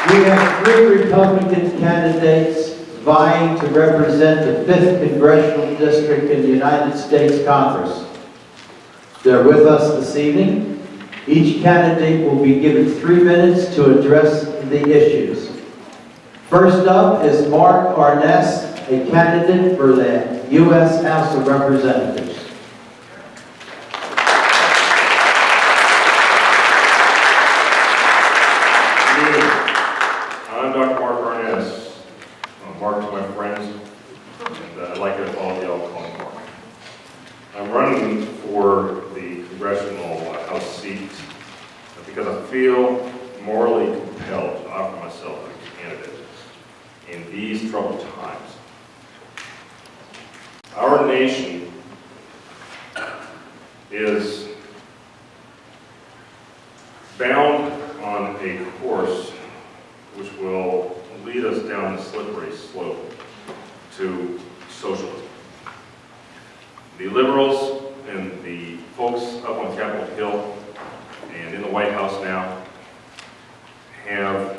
We have 3 Republican candidates vying to represent the 5th Congressional District in the United States Congress. They're with us this evening. Each candidate will be given 3 minutes to address the issues. First up is Mark Arness, a candidate for the U.S. House of Representatives. I'm Dr. Mark Arness. Mark to my friends, and I'd like to all of y'all call me Mark. I'm running for the congressional House seat because I feel morally compelled to offer myself as a candidate in these troubled times. Our nation is bound on a course which will lead us down the slippery slope to socialism. The liberals and the folks up on Capitol Hill and in the White House now have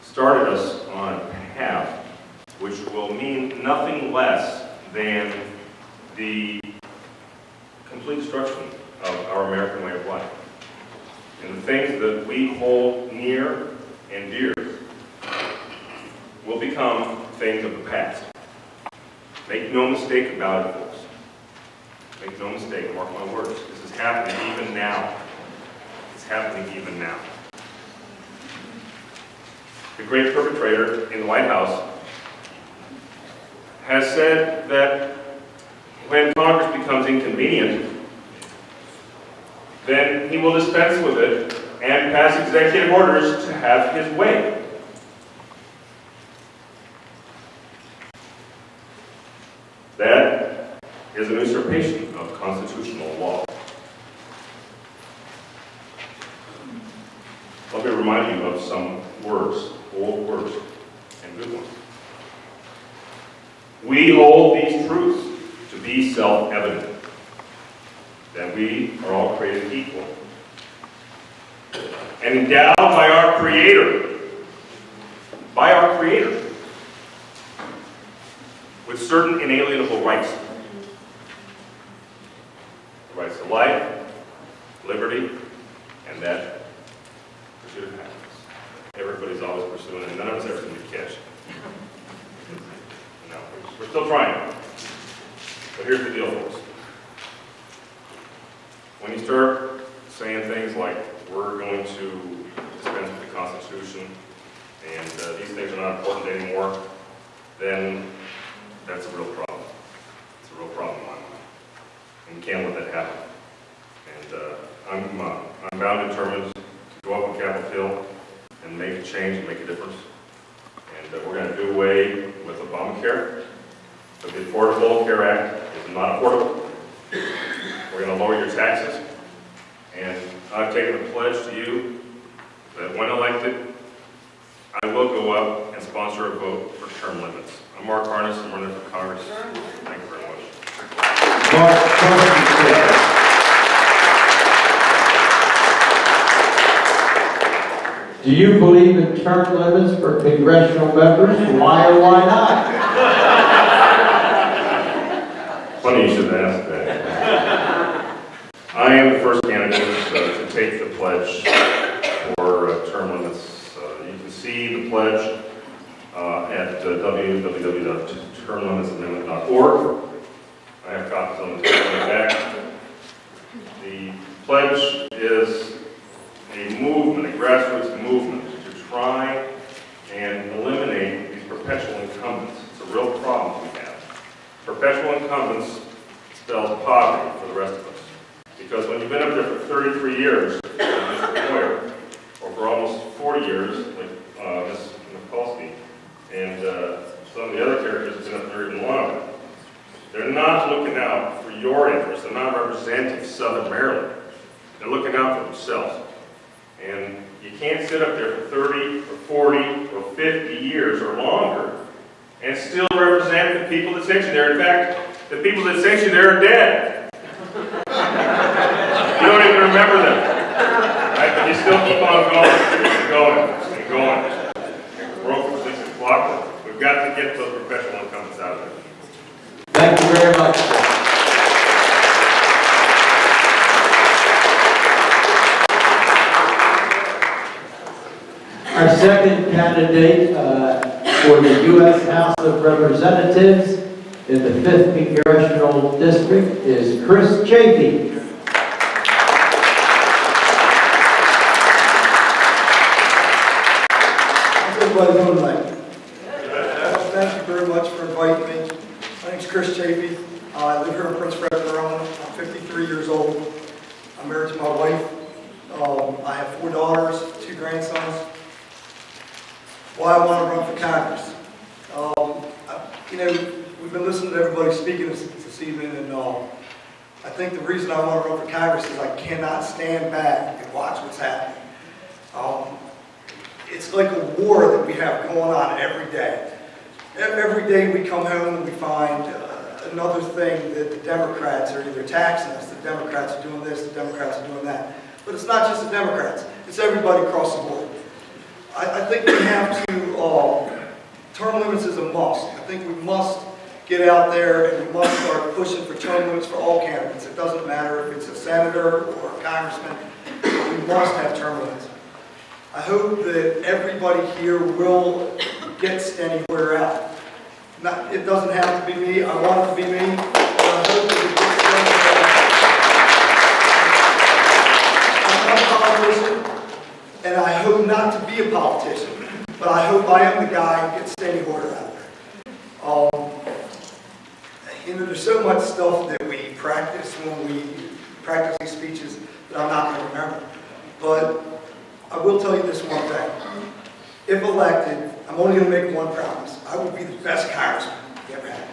started us on a path which will mean nothing less than the complete destruction of our American way of life. And the things that we hold near and dear will become things of the past. Make no mistake about it, folks. Make no mistake, mark my words. This is happening even now. It's happening even now. The great perpetrator in the White House has said that when Congress becomes inconvenient, then he will dispense with it and pass executive orders to have his way. That is an usurpation of constitutional law. Let me remind you of some words, old words, and good ones. We hold these truths to be self-evident, that we are all created equal and endowed by our Creator, with certain inalienable rights. The rights to life, liberty, and that pursuit of happiness. Everybody's always pursuing it, and none of us ever seem to catch. No, we're still trying. But here's the deal, folks. When you start saying things like, we're going to dispense with the Constitution, and these things are not important anymore, then that's a real problem. It's a real problem in my mind. And you can't let that happen. And I'm bound and determined to go up on Capitol Hill and make a change and make a difference. And we're going to do away with Obamacare. But the Affordable Care Act is not affordable. We're going to lower your taxes. And I've taken a pledge to you that when elected, I will go up and sponsor a vote for term limits. I'm Mark Arness. I'm running for Congress. Thank you very much. Do you believe in term limits for congressional members? Why or why not? Funny you should ask that. I am the first candidate to take the pledge for term limits. You can see the pledge at www.termlimitsamendment.org. I have copies on the table in the back. The pledge is a movement, a grassroots movement, to try and eliminate these perpetual incumbents. It's a real problem we have. Perpetual incumbents spells poverty for the rest of us. Because when you've been up there for 33 years, as Mr. Boyer, or for almost 40 years, like Ms. Mikulski, and some of the other characters have been up there even longer, they're not looking out for your interests. They're not representing Southern Maryland. They're looking out for themselves. And you can't sit up there for 30 or 40 or 50 years or longer and still represent the people that sent you there. In fact, the people that sent you there are dead. You don't even remember them. Right? But you still keep on going and going and going. get those professional incumbents out of there. Thank you very much. Our second candidate for the U.S. House of Representatives in the 5th Congressional District is Chris Chaffee. How's everybody doing tonight? Thank you very much for inviting me. My name's Chris Chaffee. I live here in Prince Frederick, Maryland. I'm 53 years old. I'm married to my wife. I have 4 daughters, 2 grandsons. Why I want to run for Congress. We've been listening to everybody speaking this evening, and I think the reason I want to run for Congress is I cannot stand back and watch what's happening. It's like a war that we have going on every day. Every day we come home and we find another thing that the Democrats are either taxing us, the Democrats are doing this, the Democrats are doing that. But it's not just the Democrats, it's everybody across the board. I think we have to, term limits is a must. I think we must get out there and we must start pushing for term limits for all candidates. It doesn't matter if it's a senator or a congressman, we must have term limits. I hope that everybody here will get Steny Hoyer out. It doesn't have to be me, I want it to be me, but I hope that it gets Steny Hoyer out. I'm not a politician, and I hope not to be a politician, but I hope I am the guy who gets Steny Hoyer out there. There's so much stuff that we practice when we practice these speeches that I'm not going to remember. But I will tell you this one thing. If elected, I'm only going to make one promise. I will be the best congressman you ever had.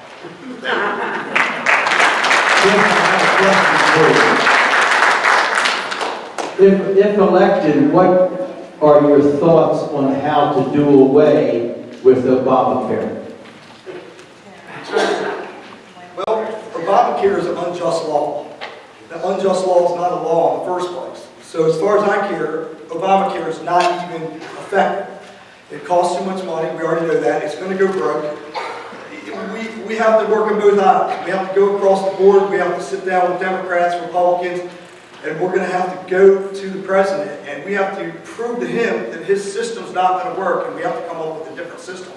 If elected, what are your thoughts on how to do away with Obamacare? Well, Obamacare is an unjust law. That unjust law is not a law in the first place. So as far as I care, Obamacare is not even effective. It costs too much money. We already know that. It's going to go broke. We have to work on both aisles. We have to go across the board. We have to sit down with Democrats, Republicans, and we're going to have to go to the president, and we have to prove to him that his system's not going to work, and we have to come up with a different system.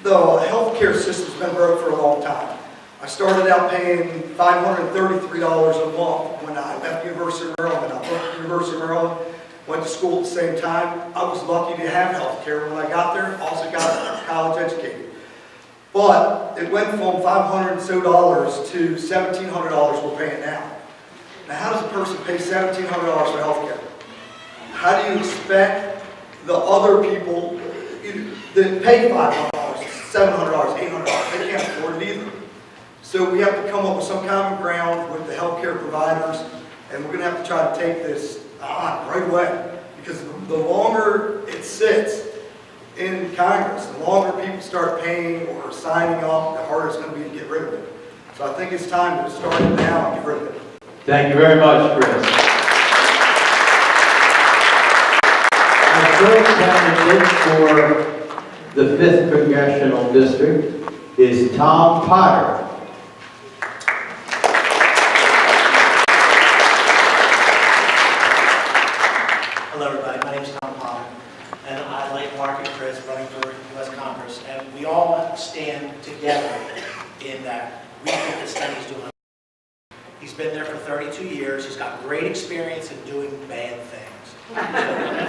The healthcare system's been broke for a long time. I started out paying $533 a month when I left the University of Maryland. I worked at the University of Maryland, went to school at the same time. I was lucky to have health care when I got there. Also got college educated. But it went from $500 and so to $1,700 we're paying now. Now how does a person pay $1,700 for health care? How do you expect the other people that pay $500, $700, $800, they can't afford it either. So we have to come up with some common ground with the healthcare providers, and we're going to have to try to take this on right away. Because the longer it sits in Congress, the longer people start paying or signing up, the harder it's going to be to get rid of it. So I think it's time to start it now and get rid of it. Thank you very much, Chris. Our third candidate for the 5th Congressional District is Tom Potter. Hello, everybody. My name is Tom Potter, and I, like Mark and Chris, running for U.S. Congress, and we all stand together in that we think that Steny's doing. He's been there for 32 years. He's got great experience in doing bad things. So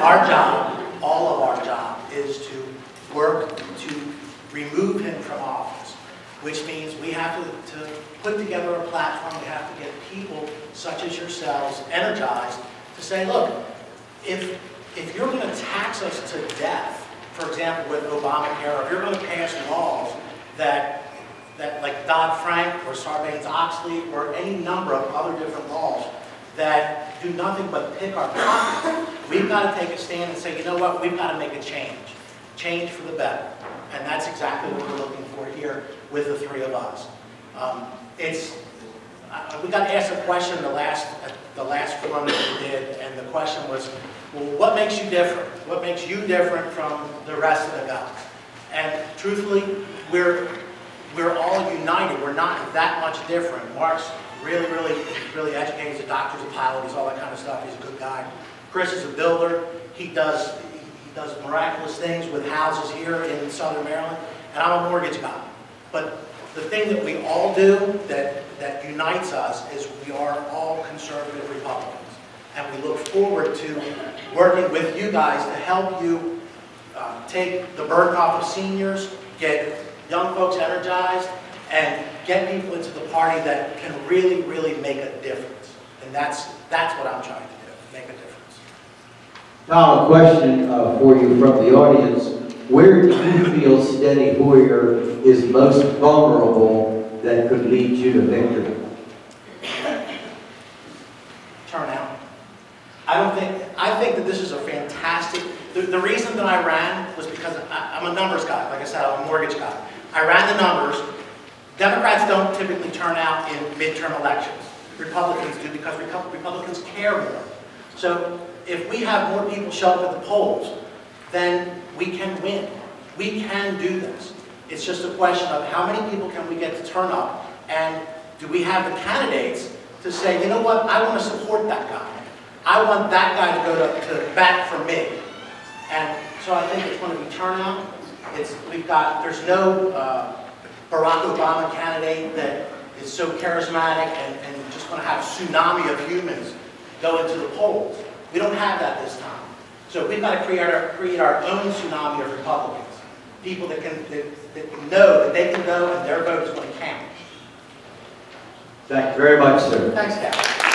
our job, all of our job, is to work to remove him from office, which means we have to put together a platform. We have to get people such as yourselves energized to say, look, if you're going to tax us to death, for example, with Obamacare, if you're going to pass laws that like Dodd-Frank or Sarbanes-Oxley or any number of other different laws that do nothing but pick our pockets, we've got to take a stand and say, you know what, we've got to make a change for the better. And that's exactly what we're looking for here with the three of us. We got asked a question the last forum that we did, and the question was, well, what makes you different? What makes you different from the rest of the guys? And truthfully, we're all united. We're not that much different. Mark's really educated. He's a doctor, he's a pilot, he's all that kind of stuff. He's a good guy. Chris is a builder. He does miraculous things with houses here in Southern Maryland. And I'm a mortgage guy. But the thing that we all do that unites us is we are all conservative Republicans. And we look forward to working with you guys to help you take the burden off of seniors, get young folks energized, and get people into the party that can really make a difference. And that's what I'm trying to do, make a difference. Now, a question for you from the audience. Where do you feel Steny Hoyer is most vulnerable that could lead you to victory? Turnout. I think that this is a fantastic, the reason that I ran was because I'm a numbers guy. Like I said, I'm a mortgage guy. I ran the numbers. Democrats don't typically turn out in midterm elections. Republicans do because Republicans care more. So if we have more people show up at the polls, then we can win. We can do this. It's just a question of how many people can we get to turn up, and do we have the candidates to say, you know what, I want to support that guy. I want that guy to go to bat for me. And so I think it's going to be turnout. There's no Barack Obama candidate that is so charismatic and just going to have a tsunami of humans go into the polls. We don't have that this time. So we've got to create our own tsunami of Republicans. People that know that they can go and their vote is going to count. Thank you very much, sir. Thanks, Cal.